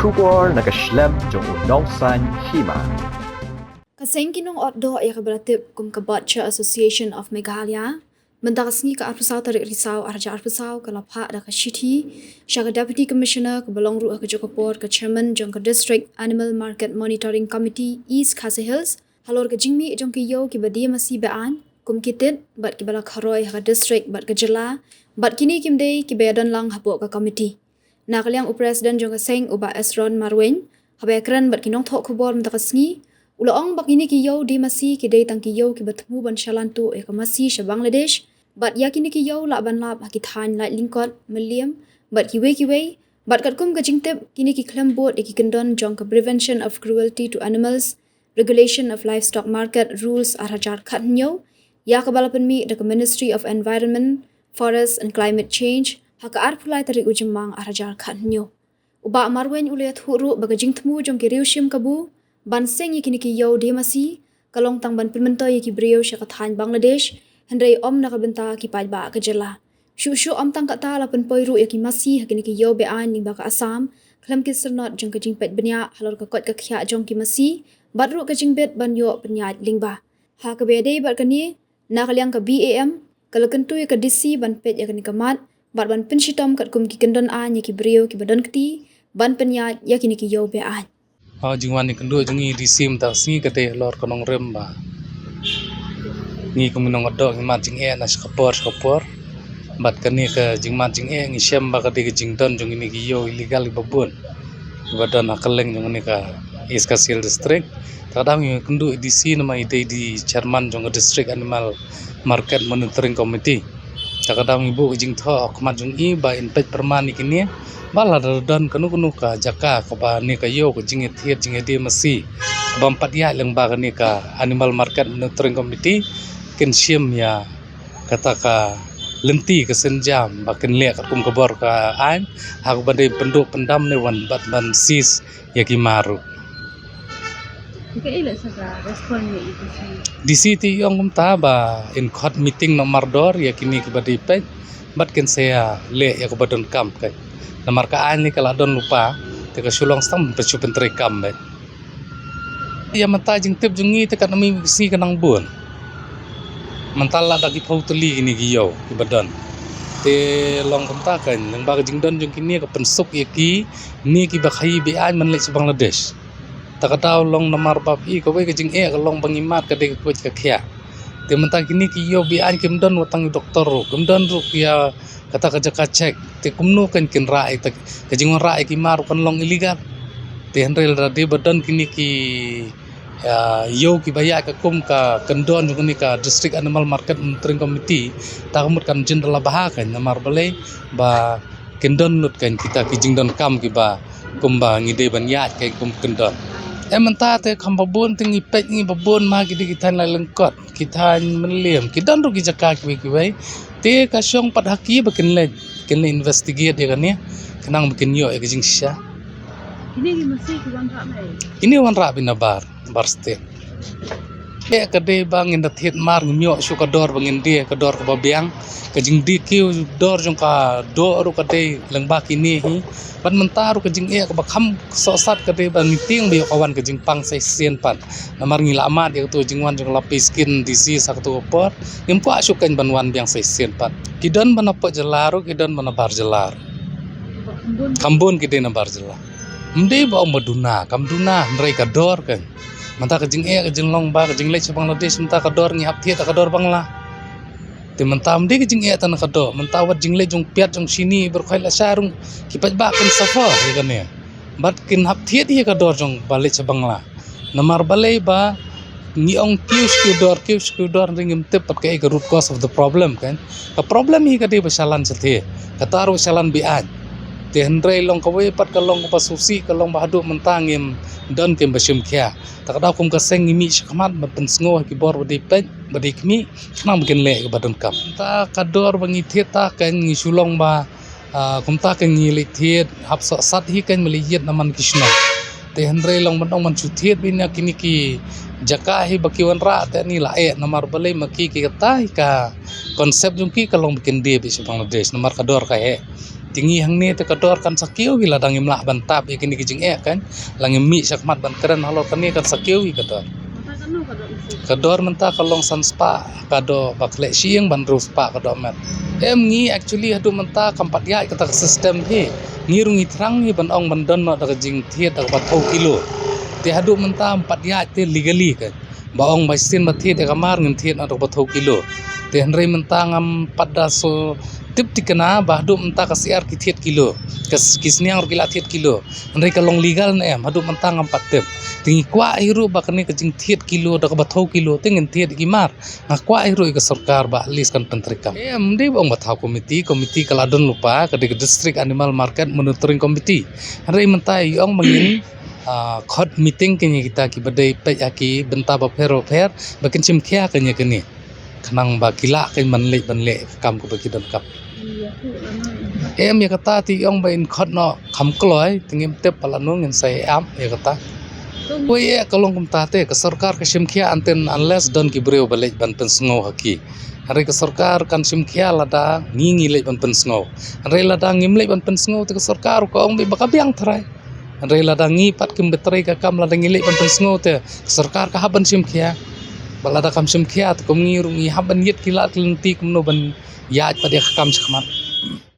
Shubor nakaslem jong unongsan hima. Kaseng kinong otdo ay kabalatip kum Kabacha Association of Meghalaya. Mentakasngi ka Arpusau tarik risau arja Arpusau kalapha da kashiti. Siya ka Deputy Commissioner ka Balong Ruah ka Jokopor ka Chairman jong ka District Animal Market Monitoring Committee East Khasi Hills. Halor ka jingmi jong ki yo ki badia masih baan. Kum kitit bat ki balak haroy ka District bat ka Jela. Bat kini kim day ki bayadan lang habo ka committee. Nakaliang Presiden jong ka Seng uba Esron Marwen. Habekran bat kinong thok kubor mentakasngi. Ulaong bakini kiyo di masih kidai tang kiyo ki bertemu ban shalantu ka masih sa Bangladesh. Bat yakini kiyo la ban lab hakithan light lingkot William bat kiwe bat katkum ka jingtep kini ki klem board ki kendon jong ka prevention of cruelty to animals, regulation of livestock market rules arajar khatnyo ya ka balapan mi the Ministry of Environment, Forest and Climate Change haka arpulai tari ujimang arajar khatnyo. Uba marwen ulayat huru baga jingtemu jong ki riushim kabu ban seng yakini kiyo di masih kalong tang ban pilmento yaki brio syakathan Bangladesh hendrai om nakabenta ki pajba ka Jela. Shu om tang kata lapan poiru yaki masih hakini kiyo bean ning baka Assam klam ki sernot jong ka jingpet benya halor ka kot ka khya jong ki masih badru ka jingbet ban yo penyat lingba. Ha ka bede bat kani nakaliang ka BAM kalakentu ka DC ban pet yakani kamat bat ban penshitom kat kum ki kendon an yaki brio ki badan kti ban penyat yakini kiyo bean. Jingwan ni kendua jengi disim tak singi kete lor konong remba. Ngi kuminong odok ngi mat jing na skapor. Bat kani ke jing mat jing ngi syam ba kete ke jing don jong ini giyo illegal ibabun. Badan akaleng jong ni ka Iskasil district. Kadang ngi kendu DC nama ide di chairman jong district animal market monitoring committee. Kadang ibu jing tho akmat jong i ba inpet perman ikini. Bala dan kanu ka jaka ka ba ni ka yo ka jingit hiat jingit dia masih bampat ya leng ba ni ka animal market monitoring committee ken siam ya kata ka lenti ka senjam ba ken le ka kum ka bor ka an hak bade penduk pendam ne wan bat ban sis ya ki maru Ika ila sa respond ni itu sih. di situ yang kum ta ba in court meeting nomor dor ya kini ka bade pe bat ken saya le ya ka badon kam kai namar kaan ni kalau don lupa teka sulong stam pecu penteri kam bet ya mata jing tip jungi teka nami si kanang bun mentala dagi pauteli ini giyo ki badan te long kamta kan nang bag jing don jung kini ka pensuk yaki ni ki bakhai bi ai man le Bangladesh taka taw long namar bab i ko we ka jing ka long bangimat ka de ka khya te menta kini ki yo bi ai kim don watang doktor kim don ru ya kata kerja cek te kumno kan kin rai te kajingon rai ki maru kan long illegal te handrel rade badan kini ki yo ki baya ka kum ka kendon jung ni ka district animal market monitoring committee ta kumut kan jendela baha kan namar balai ba kendon lut kan kita ki jingdon kam ki ba kumba ngide ban ya kai kum kendon menta te khambabun tingi pet ngi babun ma ki kita la lengkot kita menliam kidan ru ki jaka ki bai te kasyong padhaki bakin le investigate ya kan ya kenang bikin yo jing sya Ini masih kurang ramai. ini wan ra binabar barste le kade bang in the thit mar ngyo shu ka dor bangin dia ka dor ka babiang ka jing di ki dor jong ka do ru ka de lengba kini hi ban mentaru ka jing ka bakham so sat ka de ban ting bi kawan ka jing pang sai sien pan namar ngila amat ya tu jing wan jong lapis skin disease sak tu por ngimpo asukan ban wan biang sai sien pan kidon ban apa jelaru kidon ban bar jelar kambun kidena bar jelar mde ba maduna kamduna ndrai ka dor kan menta ka jing ka jing long ba ka jing le Bangladesh menta ka dor ngi hap thiet ka dor bangla te menta mde ka jing tan ka do menta wat jing le jong piat jong sini berkhai la sarung ki pat ba kan safa ya kan ya bat kin hap thiet hi ka dor jong bale bangla namar bale ba ngi ong kius ku dor ringim te pat ka root cause of the problem kan ka problem hi ka de basalan sathe ka taru salan bi an te hendrai long ka we pat ka long ka pasusi ka long bahadu mentangim don kem basyum kya takada kum ka seng mi shkamat mapen sngo ki bor badi pet badi kmi khna mungkin le ka badon kam ta ka dor bangi theta kan ngi sulong ba kum ta ka ngi le thet hap sat hi kan meli yet naman kishna te hendrai long man chu thet bina kini ki jaka hi bakiwan ra te ni la namar balai maki ki kata ka konsep jungki ka long bikin dia bi Bangladesh namar ka dor ka he tinggi hang ni te kador kan sakiu wi ladang imlah bantap ya kini kijing kan lang mi sakmat ban keren halo kan ni kan sakiu wi kador Mata kan no kada isi. kador menta kalong san spa kado bakle siang ban ru spa kado met ngi actually hadu menta kampat ya kata sistem hi ngirungi terang ni ban ong bandon no da jing thiet da 4 kilo te hadu menta 4 ya te legally kan baong baisin mathi te kamar ngin thiet no 4 kilo te henry menta ngam pada so tip tikana bahdu menta kasiar ki thiet kilo kisniang kila thiet kilo henry kalong legal na hadu menta ngam patep tingi kwa hiru bakani kajing thiet kilo da 4 kilo tingin thiet kimar ngakwa hiru ke sarkar ba lis kan pentrikam mdi bong bathau komiti kaladon lupa ke district animal market monitoring committee henry menta yong mangin khot meeting kini kita ki badai pe aki benta ba phero bakin chimkhia kanya kini kanang ba kila kai banle kam ko baki dan kap Iya tu lama. ya kata ti ong ba in khot no kham kloi tingim tep palanu ngin sai am ya kata Woi kalong kum tate ke sarkar ke simkhia anten unless don ki breu balej ban pensngo haki hari ke sarkar kan simkhia lada ngingi lej ban pensngo hari lada ngimlej ban pensngo te ke sarkar ko ong bi bakabiang trai hari lada ngi pat kim betrai ka kam lada ngilej ban pensngo te sarkar ka haban simkhia balada kam simkhia te kom ngi rungi haban yet kilat lenti kum no ban yaaj pada kam sakmat